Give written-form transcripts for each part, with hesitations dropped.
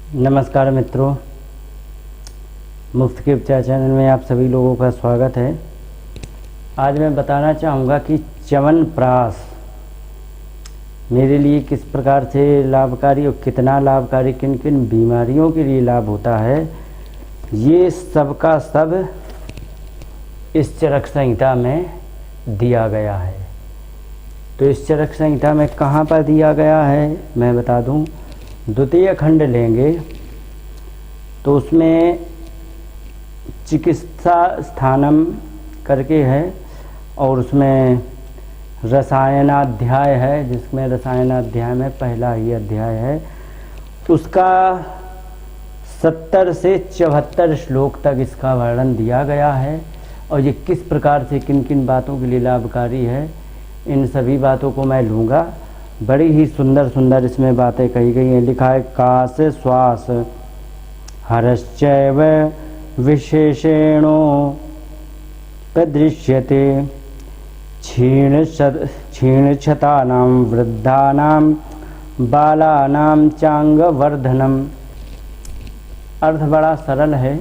नमस्कार मित्रों, मुफ्त के उपचार चैनल में आप सभी लोगों का स्वागत है। आज मैं बताना चाहूँगा कि च्यवनप्राश मेरे लिए किस प्रकार से लाभकारी और कितना लाभकारी, किन किन बीमारियों के लिए लाभ होता है, ये सब का सब इस चरक संहिता में दिया गया है। तो इस चरक संहिता में कहाँ पर दिया गया है मैं बता दूँ। द्वितीय खंड लेंगे तो उसमें चिकित्सा स्थानम करके है और उसमें रसायनाध्याय है, जिसमें रसायनाध्याय में पहला ही अध्याय है। उसका 70 से 74 श्लोक तक इसका वर्णन दिया गया है और ये किस प्रकार से किन किन बातों के लिए लाभकारी है, इन सभी बातों को मैं लूँगा। बड़ी ही सुंदर सुंदर इसमें बातें कही गई हैं। लिखा है काश श्वास हरश्चैव विशेषेणो प्रदृश्यते क्षीणक्षतानां वृद्धानां बालानां चांगवर्धनम। अर्थ बड़ा सरल है।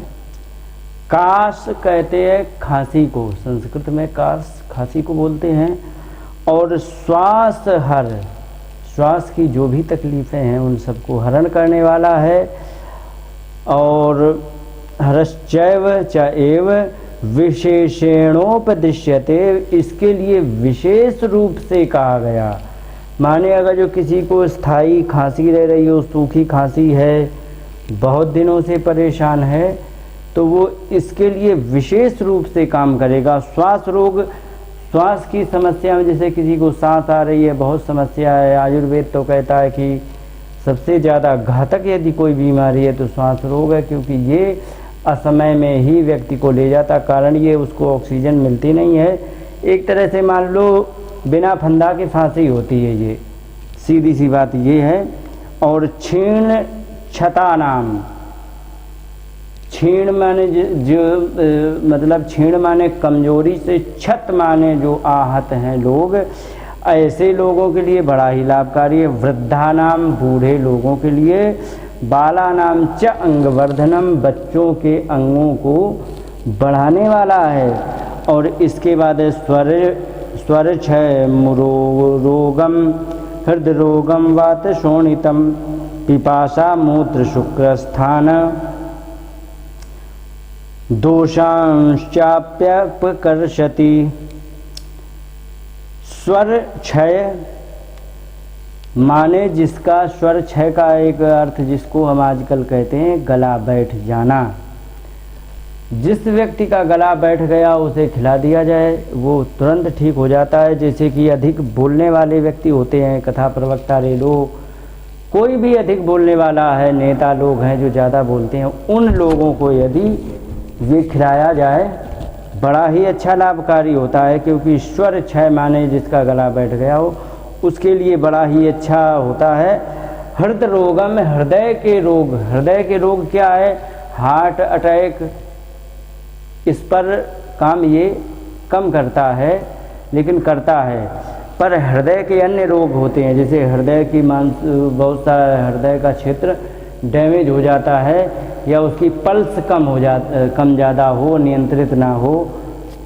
काश कहते हैं खांसी को, संस्कृत में काश खांसी को बोलते हैं। और श्वास हर, श्वास की जो भी तकलीफ़ें हैं उन सबको हरण करने वाला है। और हरश्चैव च एव विशेषेणोपदिश्यते, इसके लिए विशेष रूप से कहा गया। माने अगर जो किसी को स्थायी खांसी रह रही हो, सूखी खांसी है, बहुत दिनों से परेशान है, तो वो इसके लिए विशेष रूप से काम करेगा। श्वास रोग, श्वास की समस्या में जैसे किसी को सांस आ रही है, बहुत समस्या है, आयुर्वेद तो कहता है कि सबसे ज़्यादा घातक यदि कोई बीमारी है तो श्वास रोग है, क्योंकि ये असमय में ही व्यक्ति को ले जाता। कारण ये उसको ऑक्सीजन मिलती नहीं है। एक तरह से मान लो बिना फंदा के फांसी होती है, ये सीधी सी बात ये है। और क्षीण क्षता नाम, क्षीण माने जो मतलब क्षीण माने कमजोरी से, क्षत माने जो आहत हैं लोग, ऐसे लोगों के लिए बड़ा ही लाभकारी है। वृद्धानाम, बूढ़े लोगों के लिए। बालानाम च अंगवर्धनम, बच्चों के अंगों को बढ़ाने वाला है। और इसके बाद स्वर क्षय रोगम हृदय रोगम वात शोणितम पिपासा मूत्र शुक्र स्थान दोषांश्चाप्यपकर्षति। स्वर क्षय माने जिसका, स्वर क्षय का एक अर्थ जिसको हम आजकल कहते हैं गला बैठ जाना। जिस व्यक्ति का गला बैठ गया उसे खिला दिया जाए, वो तुरंत ठीक हो जाता है। जैसे कि अधिक बोलने वाले व्यक्ति होते हैं, कथा प्रवक्ता ले लो, कोई भी अधिक बोलने वाला है, नेता लोग हैं जो ज़्यादा बोलते हैं, उन लोगों को यदि ये खिलाया जाए बड़ा ही अच्छा लाभकारी होता है। क्योंकि स्वर क्षय माने जिसका गला बैठ गया हो उसके लिए बड़ा ही अच्छा होता है। हृदय रोगम, हृदय के रोग, हृदय के रोग क्या है, हार्ट अटैक, इस पर काम ये कम करता है, लेकिन करता है। पर हृदय के अन्य रोग होते हैं, जैसे हृदय की बहुत सारा हृदय का क्षेत्र डैमेज हो जाता है, या उसकी पल्स कम ज़्यादा हो, नियंत्रित ना हो,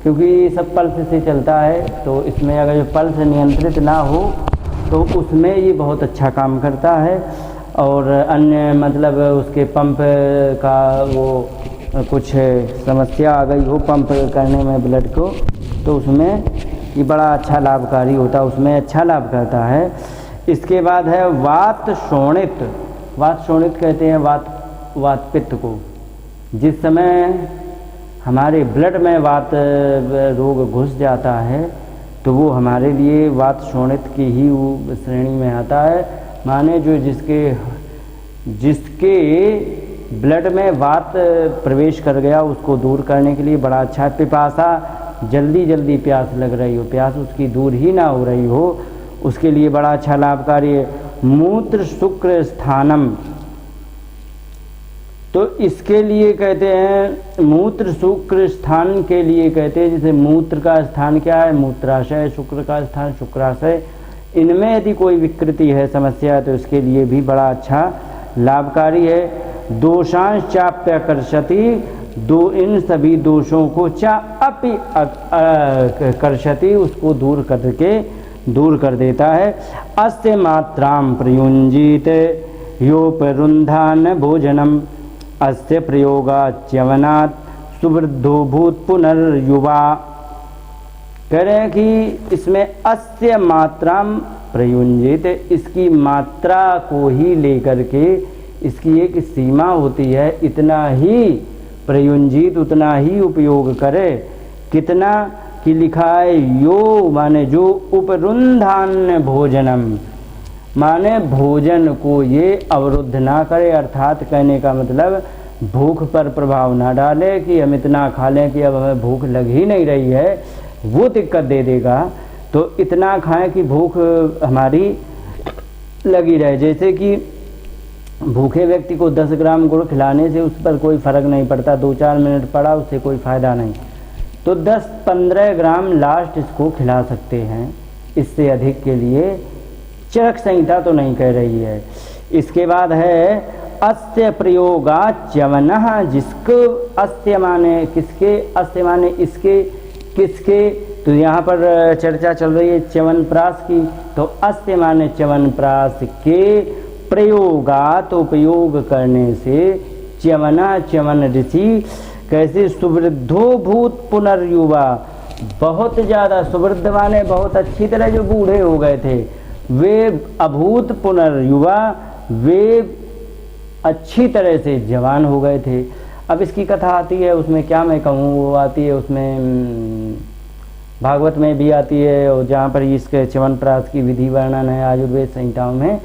क्योंकि सब पल्स से चलता है। तो इसमें अगर जो पल्स नियंत्रित ना हो तो उसमें ये बहुत अच्छा काम करता है। और अन्य मतलब उसके पंप का वो कुछ समस्या आ गई हो पंप करने में ब्लड को, तो उसमें ये बड़ा अच्छा लाभकारी होता है, उसमें अच्छा लाभ करता है। इसके बाद है वात शोणित। वात शोणित कहते हैं वात पित्त को। जिस समय हमारे ब्लड में वात रोग घुस जाता है तो वो हमारे लिए वात शोणित की ही श्रेणी में आता है। माने जो जिसके ब्लड में वात प्रवेश कर गया उसको दूर करने के लिए बड़ा अच्छा है। पिपासा, जल्दी जल्दी प्यास लग रही हो, प्यास उसकी दूर ही ना हो रही हो, उसके लिए बड़ा अच्छा लाभकारी है। मूत्र शुक्र स्थानम, तो इसके लिए कहते हैं मूत्र शुक्र स्थान के लिए कहते हैं, जैसे मूत्र का स्थान क्या है, मूत्राशय, शुक्र का स्थान शुक्राशय, इनमें यदि कोई विकृति है, समस्या है, तो इसके लिए भी बड़ा अच्छा लाभकारी है। दोषांश चाप्यकर्षति, दो इन सभी दोषों को चा अपि कर्षति, उसको दूर कर देता है। अस्य मात्राम प्रयुंजित योपरुन्धान भोजनम अस्य प्रयोगाच्यवनात् सुवृद्धो भूत पुनर्युवा। कह रहे हैं कि इसमें अस्य मात्राम प्रयुंजित, इसकी मात्रा को ही लेकर के इसकी एक सीमा होती है, इतना ही प्रयुंजित, उतना ही उपयोग करे। कितना कि लिखा है यो माने जो, उपरुन्धान भोजनम माने भोजन को ये अवरुद्ध ना करे, अर्थात कहने का मतलब भूख पर प्रभाव ना डाले कि हम इतना खा लें कि अब हमें भूख लग ही नहीं रही है, वो दिक्कत दे देगा। तो इतना खाएं कि भूख हमारी लगी रहे। जैसे कि भूखे व्यक्ति को 10 ग्राम गुड़ खिलाने से उस पर कोई फ़र्क नहीं पड़ता, 2-4 मिनट पड़ा उससे कोई फ़ायदा नहीं, तो 10-15 ग्राम लास्ट इसको खिला सकते हैं, इससे अधिक के लिए चरक संहिता तो नहीं कह रही है। इसके बाद है अस्य प्रयोगाच्यवनः, जिसको अस्य माने किसके, अस्य माने इसके, किसके, तो यहाँ पर चर्चा चल रही है च्यवनप्राश की, तो अस्य माने च्यवनप्राश के प्रयोगात उपयोग करने से च्यवना च्यवन ऋषि कैसे सुवृद्धो भूत पुनर्युवा, बहुत ज़्यादा सुवृद्ध माने बहुत अच्छी तरह जो बूढ़े हो गए थे वे अभूत पुनर्युवा, वे अच्छी तरह से जवान हो गए थे। अब इसकी कथा आती है, उसमें क्या मैं कहूँ, वो आती है उसमें भागवत में भी आती है, और जहाँ पर इसके च्यवनप्राश की विधि वर्णन है आयुर्वेद संहिताओं में,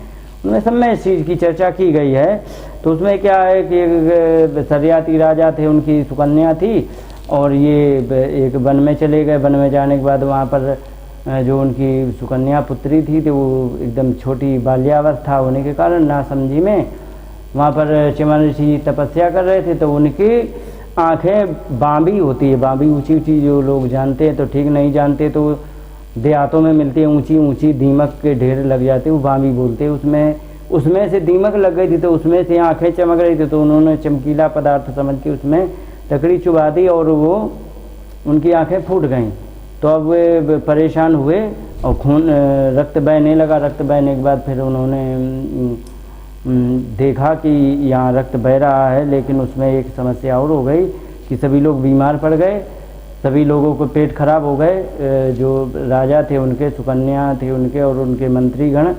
उनमें सब में इस चीज़ की चर्चा की गई है। तो उसमें क्या है कि एक सरियाती राजा थे, उनकी सुकन्या थी, और ये एक वन में चले गए। वन में जाने के बाद वहाँ पर जो उनकी सुकन्या पुत्री थी तो वो एकदम छोटी बाल्यावस्था होने के कारण नासमझी में वहाँ पर च्यवन ऋषि तपस्या कर रहे थे, तो उनकी आँखें बांबी होती है, बांबी ऊंची ऊंची, जो लोग जानते हैं तो ठीक, नहीं जानते तो देहातों में मिलती है ऊंची ऊंची, दीमक के ढेर लग जाते, वो बांबी बोलते हैं। उसमें से दीमक लग गई थी, तो उसमें से आँखें चमक रही थी, तो उन्होंने चमकीला पदार्थ समझ के उसमें लकड़ी चुभा दी और वो उनकी आँखें फूट गईं। तो अब वे परेशान हुए और खून रक्त बहने लगा। रक्त बहने के बाद फिर उन्होंने देखा कि यहाँ रक्त बह रहा है, लेकिन उसमें एक समस्या और हो गई कि सभी लोग बीमार पड़ गए, सभी लोगों को पेट खराब हो गए। जो राजा थे उनके, सुकन्या थे उनके, और उनके मंत्रीगण,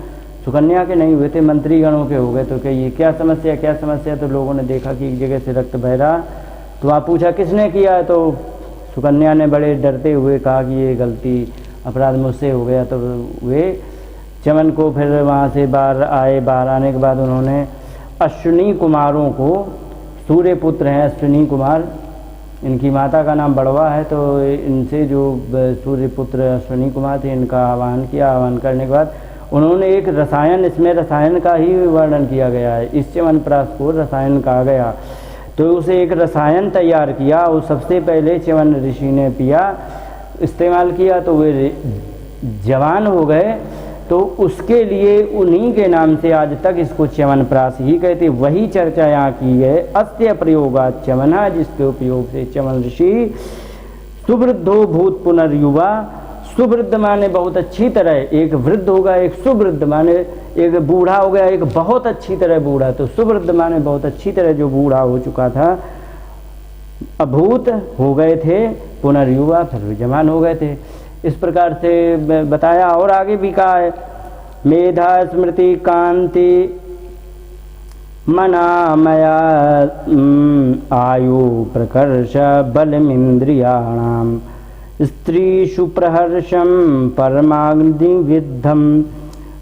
सुकन्या के नहीं हुए थे, मंत्रीगणों के हो गए। तो क्या ये क्या समस्या, क्या समस्या? तो लोगों ने देखा कि एक जगह से रक्त बह रहा, तो वहाँ पूछा किसने किया, तो सुकन्या ने बड़े डरते हुए कहा कि ये गलती, अपराध मुझसे हो गया। तो वे च्यवन को फिर वहाँ से बाहर आए। बाहर आने के बाद उन्होंने अश्विनी कुमारों को, सूर्य पुत्र हैं अश्विनी कुमार, इनकी माता का नाम बड़वा है, तो इनसे जो सूर्य पुत्र अश्विनी कुमार थे इनका आह्वान किया। आह्वान करने के बाद उन्होंने एक रसायन, इसमें रसायन का ही वर्णन किया गया है, इस च्यवनप्राश को रसायन कहा गया। तो उसे एक रसायन तैयार किया और सबसे पहले च्यवन ऋषि ने पिया, इस्तेमाल किया, तो वे जवान हो गए। तो उसके लिए उन्हीं के नाम से आज तक इसको च्यवनप्राश ही कहते। वही चर्चा यहाँ की है, अस्य प्रयोगात् च्यवनः, जिसके उपयोग से च्यवन ऋषि सुवृद्धो भूत पुनर्युवा। सुवृद्ध माने बहुत अच्छी तरह, एक वृद्ध होगा, एक सुवृद्ध माने एक बूढ़ा हो गया, एक बहुत अच्छी तरह बूढ़ा। तो सुवृद्ध माने बहुत अच्छी तरह जो बूढ़ा हो चुका था, अभूत हो गए थे, पुनर्युवा फिर जवान हो गए थे। इस प्रकार से बताया। और आगे भी कहा है, मेधा स्मृति कांति मनामया आयु प्रकर्ष बलमिंद्रियाणाम स्त्रीषु प्रहर्षम परमाग्नि विद्धम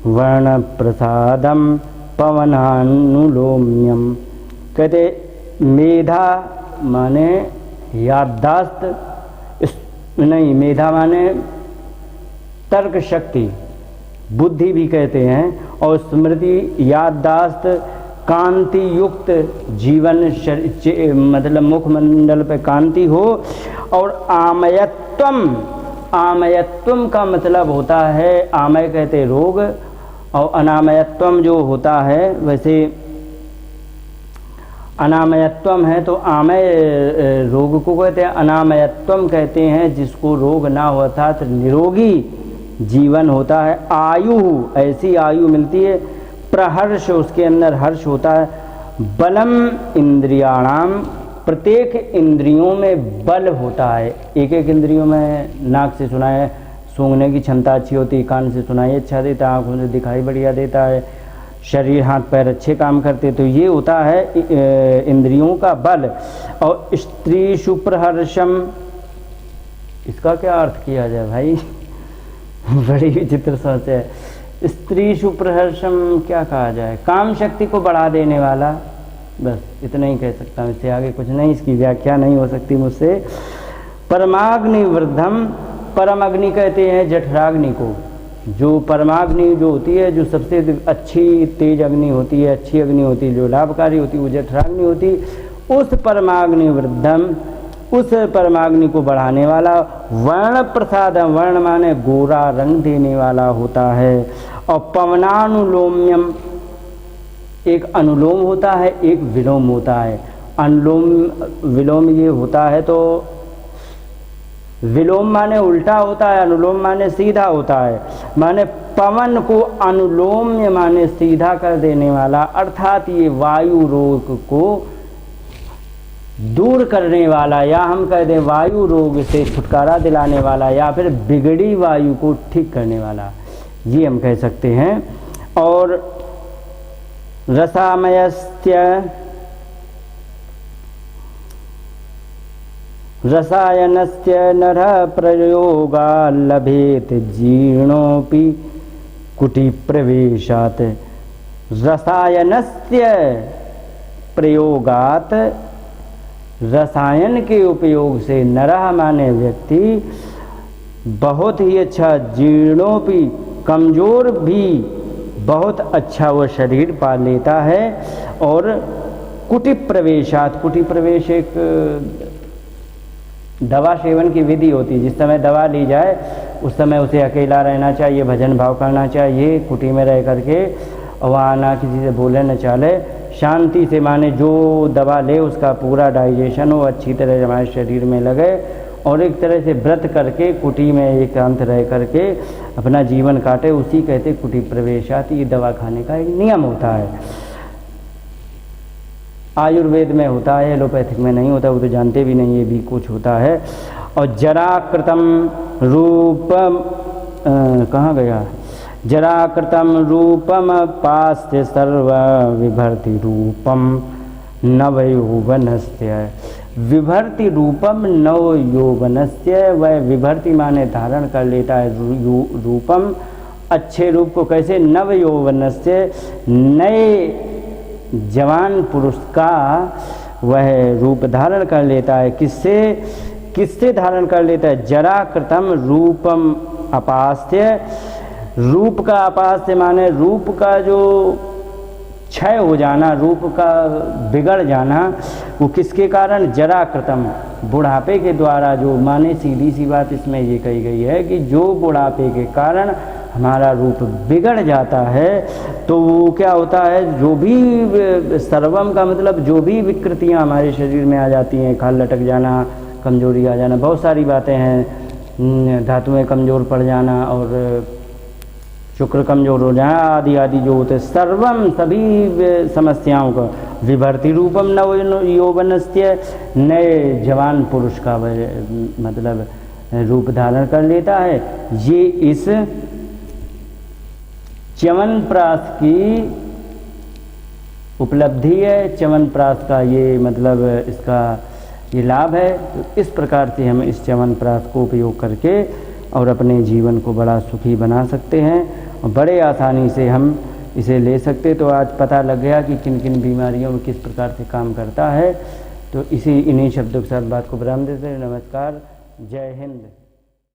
वर्ण प्रसादम पवनानुलोम्यम। कहते मेधा माने याददाश्त, नहीं, मेधा माने तर्क शक्ति, बुद्धि भी कहते हैं, और स्मृति याददाश्त, कांति युक्त जीवन, मतलब मुखमंडल पे कांति हो, और आमयत्वम, आमयत्वम का मतलब होता है, आमय कहते रोग, और अनामयत्वम जो होता है, वैसे अनामयत्वम है तो आमय रोग को कहते हैं, अनामयत्वम कहते हैं जिसको रोग ना हो अर्थात निरोगी जीवन होता है। आयु, ऐसी आयु मिलती है। प्रहर्ष, उसके अंदर हर्ष होता है। बलम इंद्रियाणाम, प्रत्येक इंद्रियों में बल होता है। एक एक इंद्रियों में, नाक से सुना है, सूंघने की क्षमता अच्छी होती है, कान से सुनाई अच्छा देता है, आँखों से दिखाई बढ़िया देता है, शरीर हाथ पैर अच्छे काम करते, तो ये होता है इंद्रियों का बल। और स्त्री सुप्रहर्षम, इसका क्या अर्थ किया जाए भाई बड़ी विचित्र सोच है। स्त्री सुप्रहर्षम क्या कहा जाए? काम शक्ति को बढ़ा देने वाला, बस इतना ही कह सकता हूँ, इससे आगे कुछ नहीं, इसकी व्याख्या नहीं हो सकती मुझसे। परमाग्नि वृद्धम, परम अग्नि कहते हैं जठराग्नि को। जो परमाग्नि जो होती है, जो सबसे अच्छी तेज अग्नि होती है, अच्छी अग्नि होती है, जो लाभकारी होती है, वो जठराग्नि होती है। उस परमाग्नि वृद्धम, उस परमाग्नि को बढ़ाने वाला। वर्ण प्रसाद, वर्ण माने गोरा रंग देने वाला होता है। और पवनानुलोम्यम, एक अनुलोम होता है, एक विलोम होता है। अनुलोम विलोम ये होता है, तो विलोम माने उल्टा होता है, अनुलोम माने सीधा होता है। माने पवन को अनुलोम माने सीधा कर देने वाला, अर्थात ये वायु रोग को दूर करने वाला, या हम कह दें वायु रोग से छुटकारा दिलाने वाला, या फिर बिगड़ी वायु को ठीक करने वाला, ये हम कह सकते हैं। और रसायनस्य नरः प्रयोगा लभेत जीर्णोपि कुटी प्रवेशात्। रसायनस्य प्रयोगात, रसायन के उपयोग से नरः माने व्यक्ति बहुत ही अच्छा, जीर्णोपि कमजोर भी बहुत अच्छा वो शरीर पा लेता है। और कुटी प्रवेशात, कुटी प्रवेश एक दवा सेवन की विधि होती है। जिस समय दवा ली जाए उस समय उसे अकेला रहना चाहिए, भजन भाव करना चाहिए, कुटी में रह करके, और वहाँ ना किसी से बोले न चाले, शांति से, माने जो दवा ले उसका पूरा डाइजेशन हो, अच्छी तरह हमारे शरीर में लगे, और एक तरह से व्रत करके कुटी में एकांत रह करके अपना जीवन काटे, उसी कहते कुटी प्रवेशात। ये दवा खाने का एक नियम होता है। आयुर्वेद में होता है, एलोपैथिक में नहीं होता, वो तो जानते भी नहीं, ये भी कुछ होता है। और जराकृतम रूपम, कहाँ गया? जराकृतम रूपम पास्य सर्व विभर्ति रूपम नवयौवनस्य। विभर्ति रूपम नव यौवनस्य, वह विभर्ति माने धारण कर लेता है रूपम, अच्छे रूप को। कैसे? नव यौवनस्य, नए जवान पुरुष का वह रूप धारण कर लेता है। किससे? किससे धारण कर लेता है? जराकृतम रूपम अपास्य, रूप का अपास्य माने रूप का जो क्षय हो जाना, रूप का बिगड़ जाना, वो किसके कारण? जराकृतम, बुढ़ापे के द्वारा। जो माने सीधी सी बात इसमें ये कही गई है कि जो बुढ़ापे के कारण हमारा रूप बिगड़ जाता है, तो वो क्या होता है, जो भी सर्वम का मतलब जो भी विकृतियाँ हमारे शरीर में आ जाती हैं, खाल लटक जाना, कमजोरी आ जाना, बहुत सारी बातें हैं, धातुएं कमज़ोर पड़ जाना और शुक्र कमजोर हो जाए, आदि आदि जो होते, सर्वम सभी समस्याओं का विभर्ति रूपम नव यौवनस्य, नए जवान पुरुष का वह मतलब रूप धारण कर लेता है। ये इस च्यवनप्राश की उपलब्धि है, च्यवनप्राश का ये मतलब इसका ये लाभ है। तो इस प्रकार से हम इस च्यवनप्राश को उपयोग करके और अपने जीवन को बड़ा सुखी बना सकते हैं और बड़े आसानी से हम इसे ले सकते। तो आज पता लग गया कि किन किन बीमारियों में किस प्रकार से काम करता है। तो इन्हीं शब्दों के साथ बात को विराम देते हैं। नमस्कार, जय हिंद।